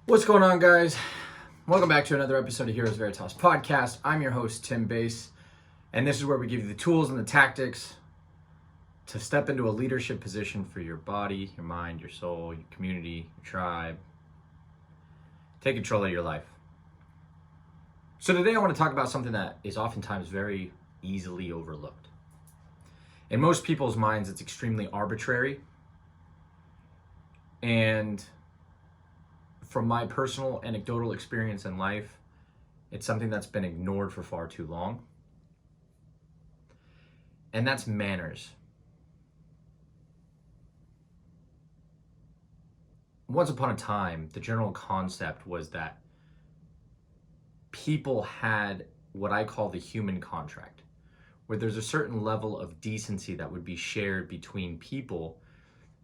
What's going on, guys? Welcome back to another episode of Heroes Veritas podcast. I'm your host, Tim Bass, and this is where we give you the tools and the tactics to step into a leadership position for your body, your mind, your soul, your community, your tribe. Take control of your life. So today I want to talk about something that is oftentimes very easily overlooked. In most people's minds, it's extremely arbitrary, and from my personal anecdotal experience in life, it's something that's been ignored for far too long. And that's manners. Once upon a time, the general concept was that people had what I call the human contract, where there's a certain level of decency that would be shared between people,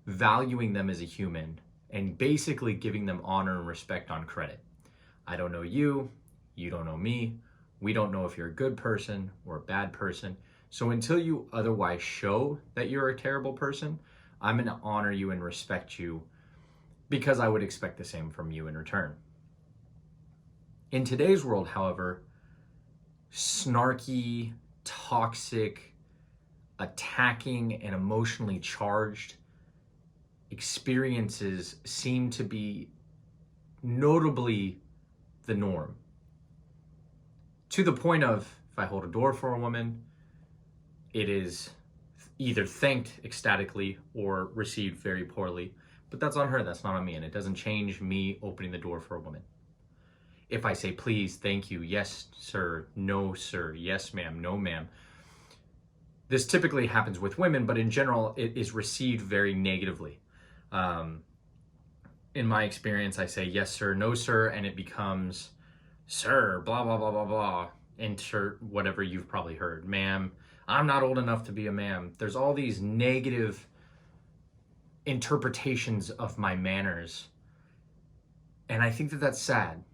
valuing them as a human and basically giving them honor and respect on credit. I don't know you, you don't know me, we don't know if you're a good person or a bad person. So until you otherwise show that you're a terrible person, I'm going to honor you and respect you because I would expect the same from you in return. In today's world, however, snarky, toxic, attacking, and emotionally charged experiences seem to be notably the norm. To the point of, if I hold a door for a woman, it is either thanked ecstatically or received very poorly. But that's on her, that's not on me, and it doesn't change me opening the door for a woman. If I say please, thank you, yes sir, no sir, yes ma'am, no ma'am, this typically happens with women, but in general it is received very negatively. In my experience, I say yes sir, no sir, and it becomes sir, blah blah blah blah blah, insert whatever you've probably heard. Ma'am, I'm not old enough to be a ma'am. There's all these negative interpretations of my manners, and I think that that's sad.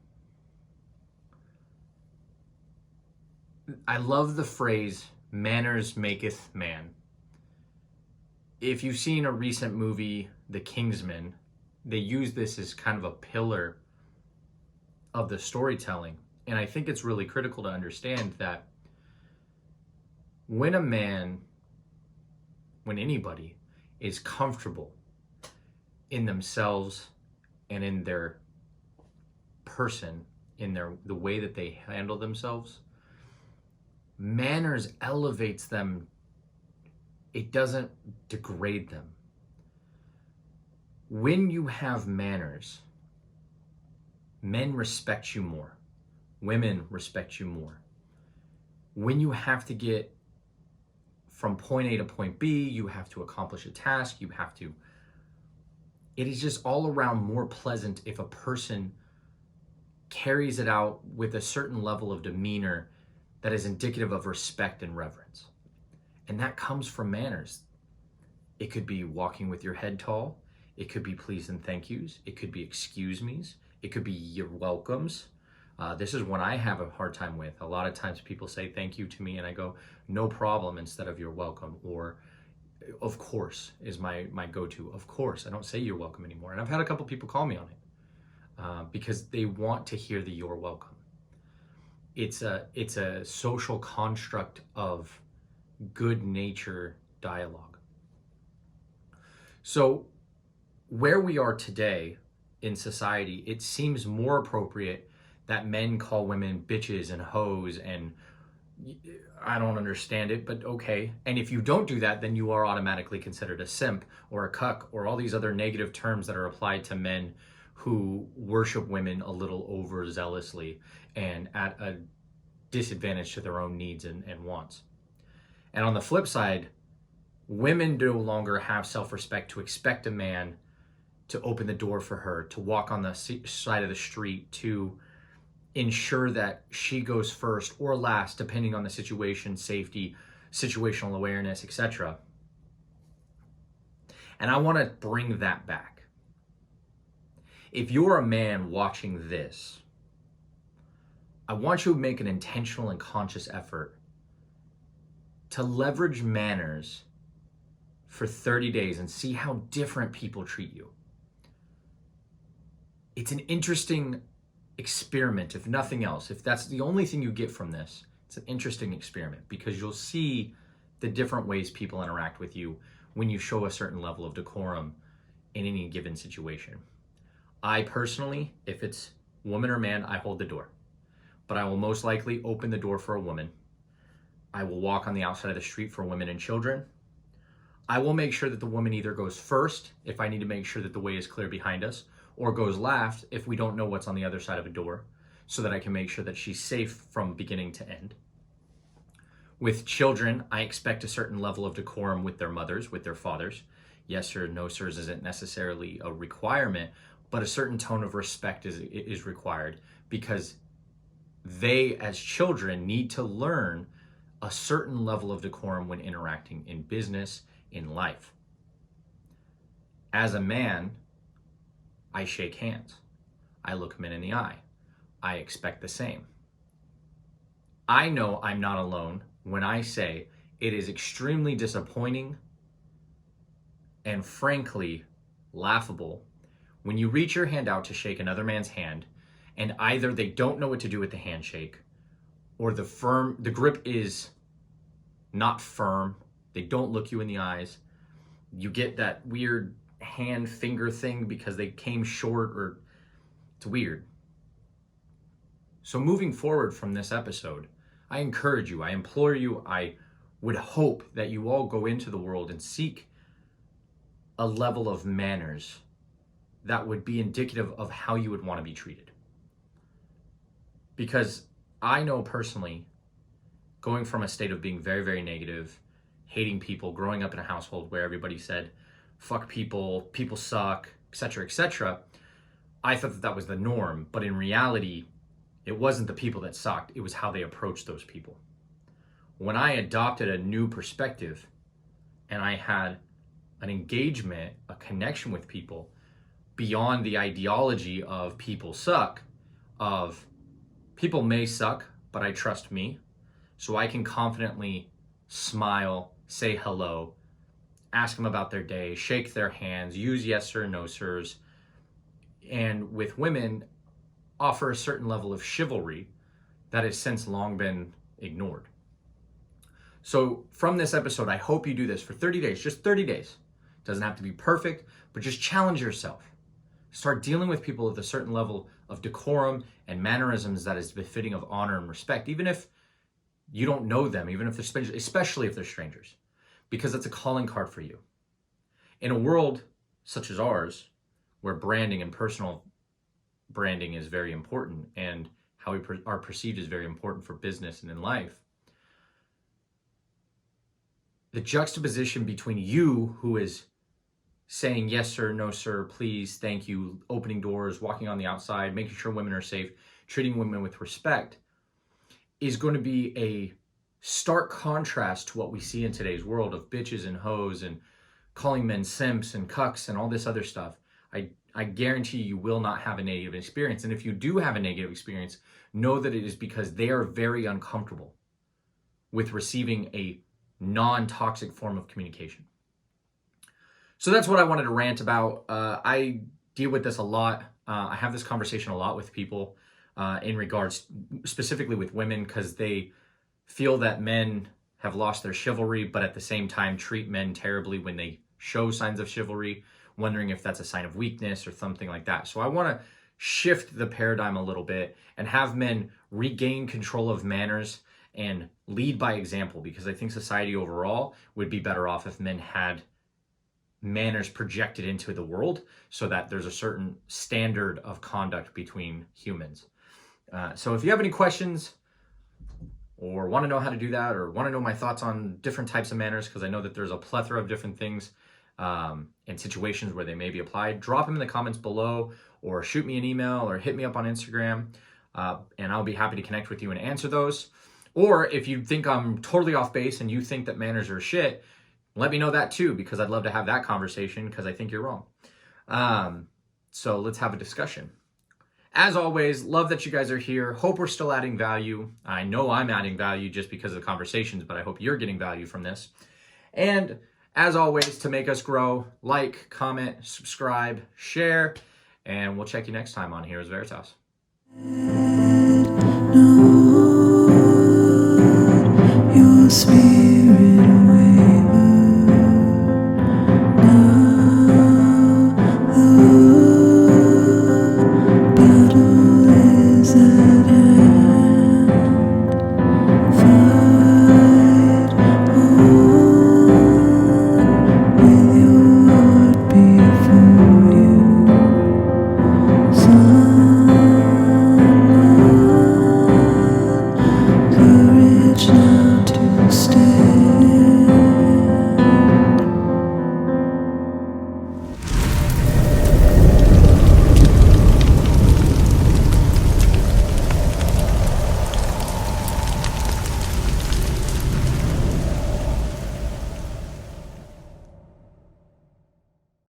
I love the phrase, manners maketh man. If you've seen a recent movie, The Kingsman, they use this as kind of a pillar of the storytelling. And I think it's really critical to understand that when anybody is comfortable in themselves and in their person, in the way that they handle themselves, manners elevates them. It doesn't degrade them. When you have manners, men respect you more. Women respect you more. When you have to get from point A to point B, you have to accomplish a task, it is just all around more pleasant if a person carries it out with a certain level of demeanor that is indicative of respect and reverence. And that comes from manners. It could be walking with your head tall. It could be please and thank yous. It could be excuse me's. It could be you're welcomes. This is one I have a hard time with. A lot of times people say thank you to me and I go, no problem, instead of you're welcome. Or of course is my go-to. Of course. I don't say you're welcome anymore. And I've had a couple people call me on it because they want to hear the you're welcome. It's a social construct of good nature dialogue. So where we are today in society, it seems more appropriate that men call women bitches and hoes, and I don't understand it, but okay. And if you don't do that, then you are automatically considered a simp or a cuck or all these other negative terms that are applied to men who worship women a little overzealously and at a disadvantage to their own needs and wants. And on the flip side, women no longer have self-respect to expect a man to open the door for her, to walk on the side of the street, to ensure that she goes first or last, depending on the situation, safety, situational awareness, etc. And I want to bring that back. If you're a man watching this, I want you to make an intentional and conscious effort to leverage manners for 30 days and see how different people treat you. it's an interesting experiment, if nothing else. If that's the only thing you get from this, it's an interesting experiment because you'll see the different ways people interact with you when you show a certain level of decorum in any given situation. I personally, if it's woman or man, I hold the door. But I will most likely open the door for a woman. I will walk on the outside of the street for women and children. I will make sure that the woman either goes first if I need to make sure that the way is clear behind us, or goes last if we don't know what's on the other side of a door, so that I can make sure that she's safe from beginning to end. With children, I expect a certain level of decorum with their mothers, with their fathers. Yes sir, no sirs isn't necessarily a requirement, but a certain tone of respect is required because they, as children, need to learn a certain level of decorum when interacting in business, in life. As a man, I shake hands. I look men in the eye. I expect the same. I know I'm not alone when I say it is extremely disappointing and frankly laughable when you reach your hand out to shake another man's hand and either they don't know what to do with the handshake or the grip is not firm. They don't look you in the eyes. You get that weird hand finger thing because they came short, or it's weird. So moving forward from this episode, I encourage you, I implore you, I would hope that you all go into the world and seek a level of manners that would be indicative of how you would want to be treated. Because I know personally, going from a state of being very, very negative, hating people, growing up in a household where everybody said, fuck people, people suck, etc., I thought that was the norm. But in reality, it wasn't the people that sucked, it was how they approached those people. When I adopted a new perspective and I had an engagement, a connection with people beyond the ideology of people suck, of people may suck, but I trust me, so I can confidently smile, say hello, ask them about their day, shake their hands, use yes sir, no sirs, and with women, offer a certain level of chivalry that has since long been ignored. So from this episode, I hope you do this for 30 days, just 30 days. It doesn't have to be perfect, but just challenge yourself. Start dealing with people with a certain level of decorum and mannerisms that is befitting of honor and respect, even if you don't know them, even if they're strangers, especially if they're strangers, because it's a calling card for you. In a world such as ours, where branding and personal branding is very important and how we are perceived is very important for business and in life, the juxtaposition between you, who is saying yes sir, no sir, please, thank you, opening doors, walking on the outside, making sure women are safe, treating women with respect, is going to be a stark contrast to what we see in today's world of bitches and hoes and calling men simps and cucks and all this other stuff. I guarantee you will not have a negative experience. And if you do have a negative experience, know that it is because they are very uncomfortable with receiving a non-toxic form of communication. So that's what I wanted to rant about. I deal with this a lot. I have this conversation a lot with people in regards, specifically with women, because they feel that men have lost their chivalry, but at the same time treat men terribly when they show signs of chivalry, wondering if that's a sign of weakness or something like that. So I want to shift the paradigm a little bit and have men regain control of manners and lead by example, because I think society overall would be better off if men had manners projected into the world so that there's a certain standard of conduct between humans. So if you have any questions or want to know how to do that, or want to know my thoughts on different types of manners, because I know that there's a plethora of different things and situations where they may be applied, drop them in the comments below, or shoot me an email, or hit me up on Instagram, and I'll be happy to connect with you and answer those. Or if you think I'm totally off base and you think that manners are shit, let me know that too, because I'd love to have that conversation, because I think you're wrong. So let's have a discussion. As always, love that you guys are here. Hope we're still adding value. I know I'm adding value just because of the conversations, but I hope you're getting value from this. And as always, to make us grow, like, comment, subscribe, share, And we'll check you next time on Heroes Veritas. Your spirit.